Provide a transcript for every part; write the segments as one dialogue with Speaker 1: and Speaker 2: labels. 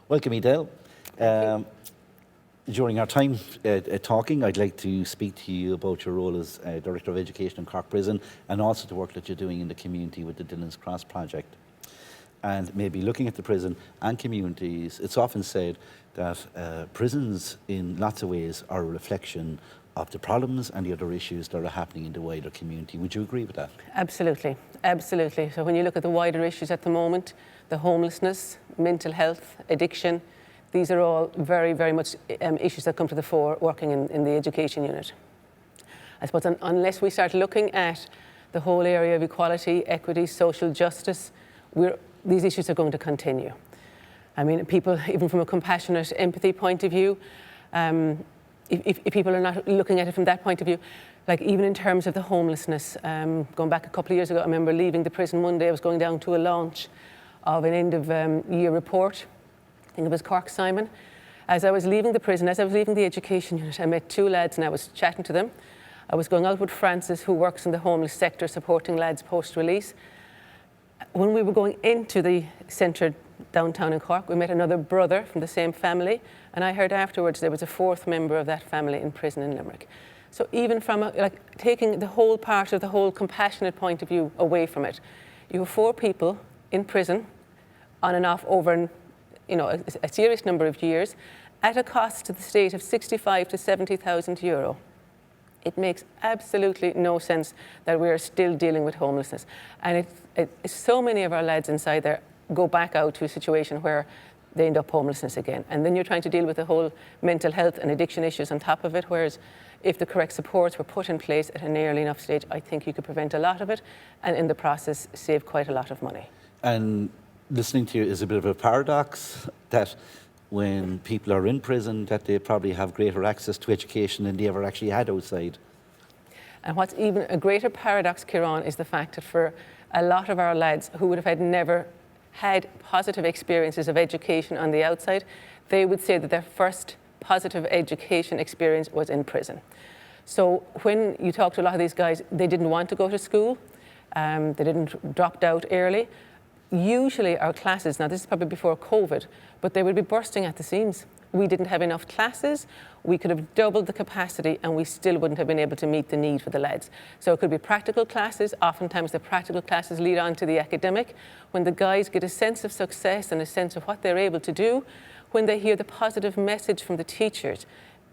Speaker 1: Welcome, Edel. During our time talking, I'd like to speak to you about your role as Director of Education in Cork Prison and also the work that you're doing in the community with the Dillon's Cross project. And maybe looking at the prison and communities, it's often said that prisons in lots of ways are a reflection of the problems and the other issues that are happening in the wider community. Would you agree with that?
Speaker 2: Absolutely, absolutely. So when you look at the wider issues at the moment, the homelessness, mental health, addiction, these are all very, very much issues that come to the fore working in the education unit. I suppose unless we start looking at the whole area of equality, equity, social justice, these issues are going to continue. I mean, people, even from a compassionate empathy point of view, if people are not looking at it from that point of view, like even in terms of the homelessness, going back a couple of years ago, I remember leaving the prison one day. I was going down to a launch of an end of year report. I think it was Cork Simon. As I was leaving the prison, as I was leaving the education unit, I met two lads and I was chatting to them. I was going out with Francis, who works in the homeless sector, supporting lads post-release. When we were going into the centre downtown in Cork, we met another brother from the same family, and I heard afterwards there was a fourth member of that family in prison in Limerick. So even from taking the whole part of the whole compassionate point of view away from it, you have four people in prison on and off over a serious number of years at a cost to the state of 65 to 70,000 euro. It makes absolutely no sense that we are still dealing with homelessness. And so many of our lads inside there go back out to a situation where they end up homelessness again. And then you're trying to deal with the whole mental health and addiction issues on top of it, whereas if the correct supports were put in place at an early enough stage, I think you could prevent a lot of it and in the process save quite a lot of money.
Speaker 1: And listening to you is a bit of a paradox that when people are in prison that they probably have greater access to education than they ever actually had outside.
Speaker 2: And what's even a greater paradox, Ciarán, is the fact that for a lot of our lads who would have never had positive experiences of education on the outside, they would say that their first positive education experience was in prison. So when you talk to a lot of these guys, they didn't want to go to school, they didn't dropped out early. Usually our classes, now this is probably before COVID, but they would be bursting at the seams. We didn't have enough classes, we could have doubled the capacity and we still wouldn't have been able to meet the need for the lads. So it could be practical classes, oftentimes the practical classes lead on to the academic. When the guys get a sense of success and a sense of what they're able to do, when they hear the positive message from the teachers,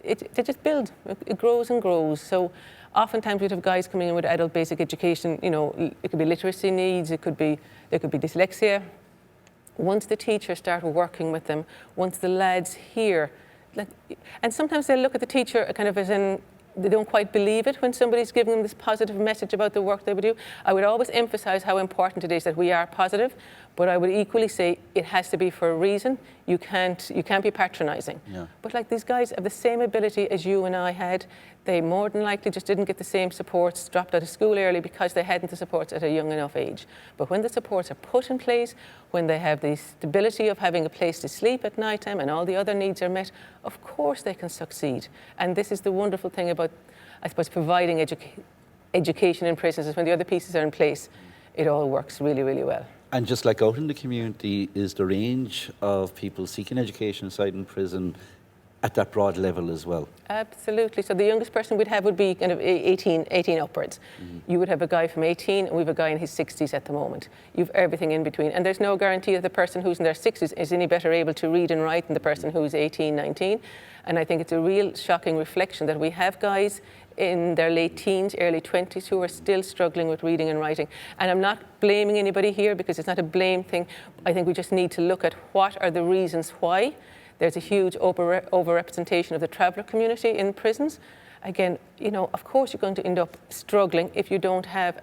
Speaker 2: they just build, it grows and grows. So oftentimes we'd have guys coming in with adult basic education, it could be literacy needs, it could be dyslexia. Once the teachers start working with them, once the lads hear, and sometimes they look at the teacher kind of as in, they don't quite believe it when somebody's giving them this positive message about the work they would do. I would always emphasize how important it is that we are positive, but I would equally say it has to be for a reason. You can't be patronizing.
Speaker 1: Yeah.
Speaker 2: But these guys have the same ability as you and I had. They more than likely just didn't get the same supports, dropped out of school early because they hadn't the supports at a young enough age. But when the supports are put in place, when they have the stability of having a place to sleep at night time and all the other needs are met, of course they can succeed. And this is the wonderful thing about, I suppose, providing education in prisons, is when the other pieces are in place, it all works really, really well.
Speaker 1: And just like out in the community, is the range of people seeking education inside in prison at that broad level as well?
Speaker 2: Absolutely. So the youngest person we'd have would be kind of 18 upwards. Mm-hmm. You would have a guy from 18 and we have a guy in his 60s at the moment. You've everything in between. And there's no guarantee that the person who's in their 60s is any better able to read and write than the person who's 18, 19. And I think it's a real shocking reflection that we have guys in their late teens, early 20s who are still struggling with reading and writing. And I'm not blaming anybody here because it's not a blame thing. I think we just need to look at what are the reasons why. There's a huge overrepresentation of the traveller community in prisons. Again, of course you're going to end up struggling if you don't have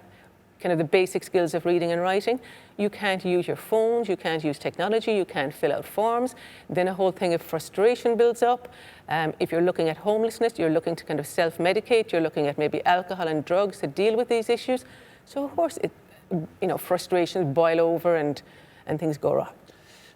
Speaker 2: kind of the basic skills of reading and writing. You can't use your phones, you can't use technology, you can't fill out forms. Then a whole thing of frustration builds up. If you're looking at homelessness, you're looking to kind of self-medicate, you're looking at maybe alcohol and drugs to deal with these issues. So of course, frustrations boil over and things go wrong.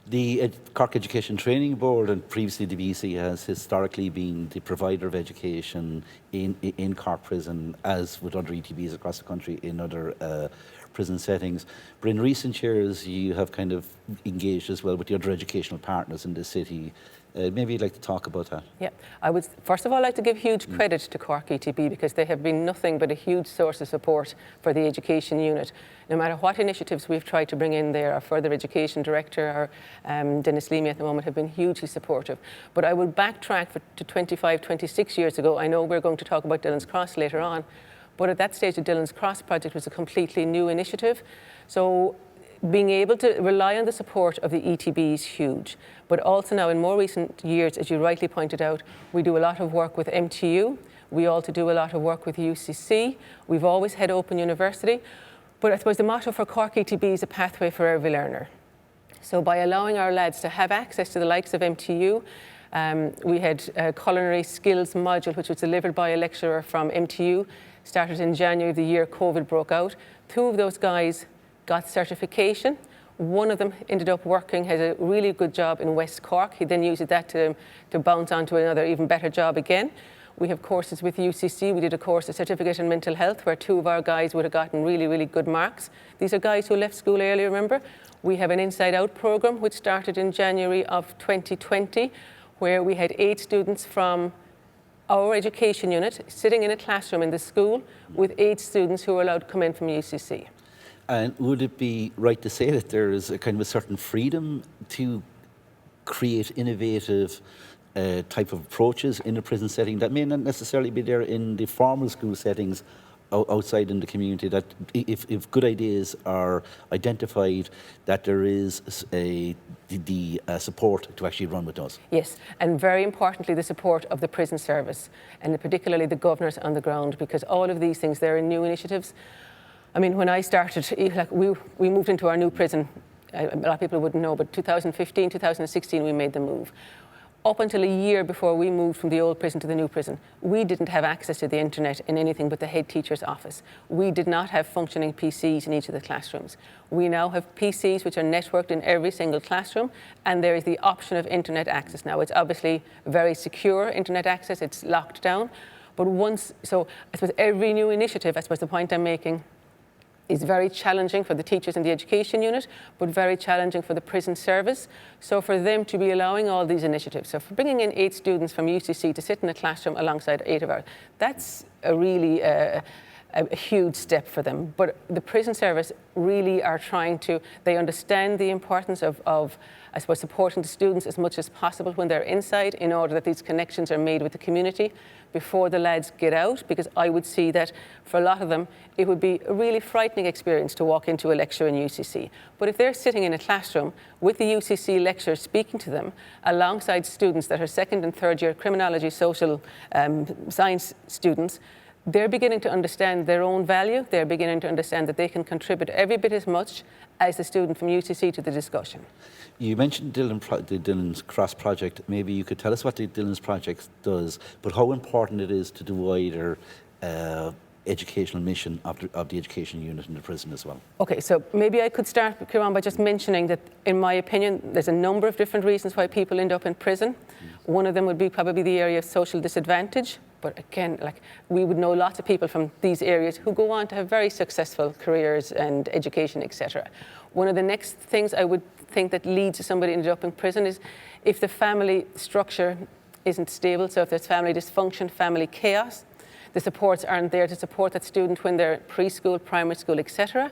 Speaker 1: The Cork Education Training Board and previously the BC has historically been the provider of education in Cork Prison, as with other ETBs across the country in other prison settings. But in recent years, you have kind of engaged as well with the other educational partners in the city. Maybe you'd like to talk about that.
Speaker 2: Yeah, I would first of all like to give huge credit to Cork ETB because they have been nothing but a huge source of support for the education unit. No matter what initiatives we've tried to bring in there, our further education director, Dennis Leamy at the moment, have been hugely supportive. But I will backtrack to 25, 26 years ago. I know we're going to talk about Dillon's Cross later on, but at that stage the Dillon's Cross project was a completely new initiative. So being able to rely on the support of the ETB is huge. But also now in more recent years, as you rightly pointed out, we do a lot of work with MTU. We also do a lot of work with UCC. We've always had Open University. But I suppose the motto for Cork ETB is a pathway for every learner. So by allowing our lads to have access to the likes of MTU, we had a culinary skills module which was delivered by a lecturer from MTU, started in January the year COVID broke out. 2 of those guys got certification. One of them ended up working, had a really good job in West Cork. He then used that to bounce on to another even better job again. We have courses with UCC. We did a course, a certificate in mental health, where 2 of our guys would have gotten really, really good marks. These are guys who left school early, remember? We have an Inside Out program, which started in January of 2020, where we had 8 students from our education unit sitting in a classroom in the school with 8 students who were allowed to come in from UCC.
Speaker 1: And would it be right to say that there is a kind of a certain freedom to create innovative type of approaches in a prison setting that may not necessarily be there in the formal school settings outside in the community, that if good ideas are identified, that there is the support to actually run with those?
Speaker 2: Yes, and very importantly, the support of the prison service, and particularly the governors on the ground, because all of these things, they're new initiatives. I mean, when I started, like we moved into our new prison, a lot of people wouldn't know, but 2015, 2016, we made the move. Up until a year before we moved from the old prison to the new prison, we didn't have access to the internet in anything but the head teacher's office. We did not have functioning PCs in each of the classrooms. We now have PCs which are networked in every single classroom, and there is the option of internet access now. It's obviously very secure internet access, it's locked down. But so I suppose every new initiative, I suppose the point I'm making, is very challenging for the teachers in the education unit, but very challenging for the prison service. So for them to be allowing all these initiatives, so for bringing in 8 students from UCC to sit in a classroom alongside 8 of ours, that's a really a huge step for them. But the prison service really are trying to, they understand the importance of I suppose, supporting the students as much as possible when they're inside, in order that these connections are made with the community before the lads get out, because I would see that for a lot of them, it would be a really frightening experience to walk into a lecture in UCC. But if they're sitting in a classroom with the UCC lecturer speaking to them, alongside students that are 2nd and 3rd year criminology, social science students, they're beginning to understand their own value. They're beginning to understand that they can contribute every bit as much as the student from UCC to the discussion.
Speaker 1: You mentioned the Dillon's Cross project. Maybe you could tell us what the Dillon's project does, but how important it is to the wider educational mission of the education unit in the prison as well.
Speaker 2: Okay, so maybe I could start, Kieran, by just mentioning that, in my opinion, there's a number of different reasons why people end up in prison. One of them would be probably the area of social disadvantage. But again, like, we would know lots of people from these areas who go on to have very successful careers and education, etc. One of the next things I would think that leads to somebody ended up in prison is if the family structure isn't stable. So if there's family dysfunction, family chaos, the supports aren't there to support that student when they're preschool, primary school, etc.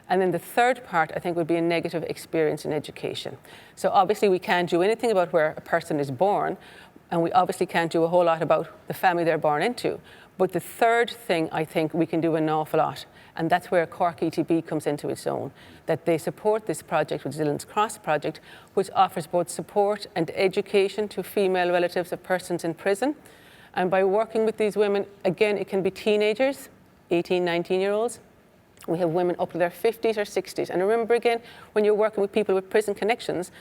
Speaker 2: And then the third part, I think, would be a negative experience in education. So obviously we can't do anything about where a person is born, and we obviously can't do a whole lot about the family they're born into. But the third thing, I think we can do an awful lot, and that's where Cork ETB comes into its own, that they support this project, which is Dillon's Cross project, which offers both support and education to female relatives of persons in prison. And by working with these women, again, it can be teenagers, 18, 19-year-olds. We have women up to their 50s or 60s. And remember, again, when you're working with people with prison connections,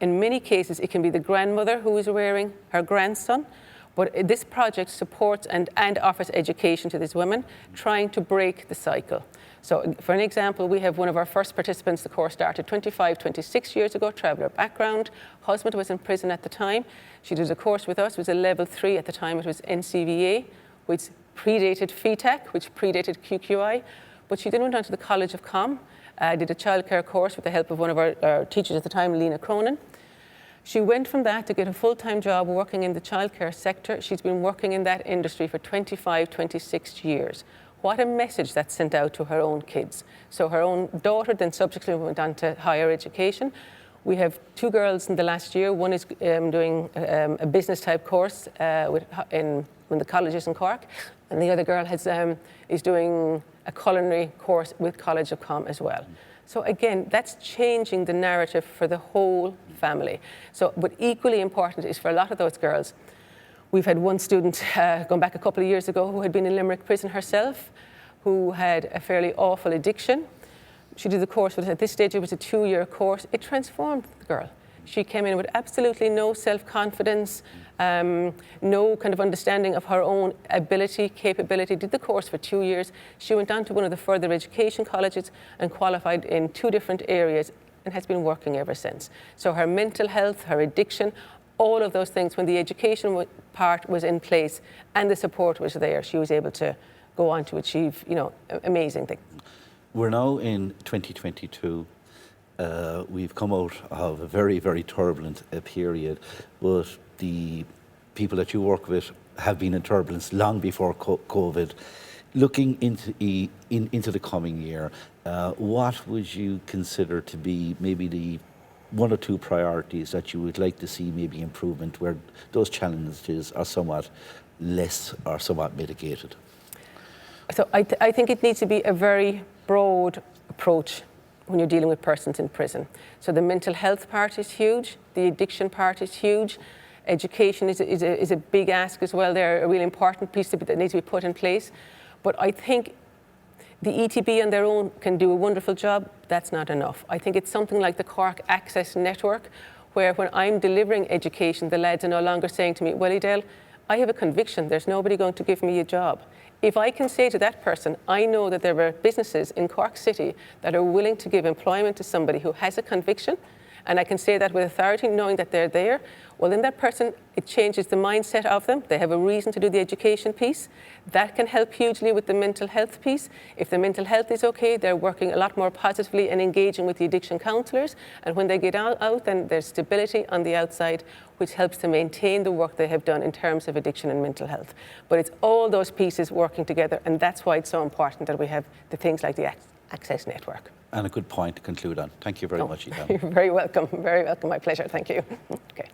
Speaker 2: in many cases, it can be the grandmother who is rearing her grandson. But this project supports and offers education to these women, trying to break the cycle. So for an example, we have one of our first participants. The course started 25, 26 years ago, traveller background. Husband was in prison at the time. She did a course with us. It was a level 3 at the time. It was NCVA, which predated FETAC, which predated QQI. but she then went on to the College of Com, did a childcare course with the help of one of our teachers at the time, Lena Cronin. She went from that to get a full-time job working in the childcare sector. She's been working in that industry for 25, 26 years. What a message that sent out to her own kids. So her own daughter then subsequently went on to higher education. We have 2 girls in the last year. One is doing a business type course in the colleges in Cork, and the other girl is doing a culinary course with College of Com as well. So again, that's changing the narrative for the whole family. So, but equally important is for a lot of those girls. We've had one student going back a couple of years ago who had been in Limerick prison herself, who had a fairly awful addiction. She did the course, but at this stage it was a 2-year course. It transformed the girl. She came in with absolutely no self-confidence, no kind of understanding of her own ability, capability, did the course for 2 years. She went on to one of the further education colleges and qualified in 2 different areas and has been working ever since. So her mental health, her addiction, all of those things, when the education part was in place and the support was there, she was able to go on to achieve, amazing things.
Speaker 1: We're now in 2022. We've come out of a very, very turbulent period, but the people that you work with have been in turbulence long before COVID. Looking into the coming year, what would you consider to be maybe the 1 or 2 priorities that you would like to see maybe improvement, where those challenges are somewhat less or somewhat mitigated?
Speaker 2: So I think it needs to be a very broad approach when you're dealing with persons in prison. So the mental health part is huge, the addiction part is huge, education is a big ask as well. They're a really important piece that needs to be put in place. But I think the ETB on their own can do a wonderful job. That's not enough. I think it's something like the Cork Access Network, where when I'm delivering education, the lads are no longer saying to me, well, Edel, I have a conviction, there's nobody going to give me a job. If I can say to that person, I know that there are businesses in Cork City that are willing to give employment to somebody who has a conviction, and I can say that with authority, knowing that they're there, well, then that person, it changes the mindset of them. They have a reason to do the education piece. That can help hugely with the mental health piece. If the mental health is okay, they're working a lot more positively and engaging with the addiction counsellors. And when they get out, then there's stability on the outside, which helps to maintain the work they have done in terms of addiction and mental health. But it's all those pieces working together, and that's why it's so important that we have the things like the Access Network.
Speaker 1: And a good point to conclude on. Thank you very much, Edel.
Speaker 2: You're very welcome, my pleasure, thank you. Okay.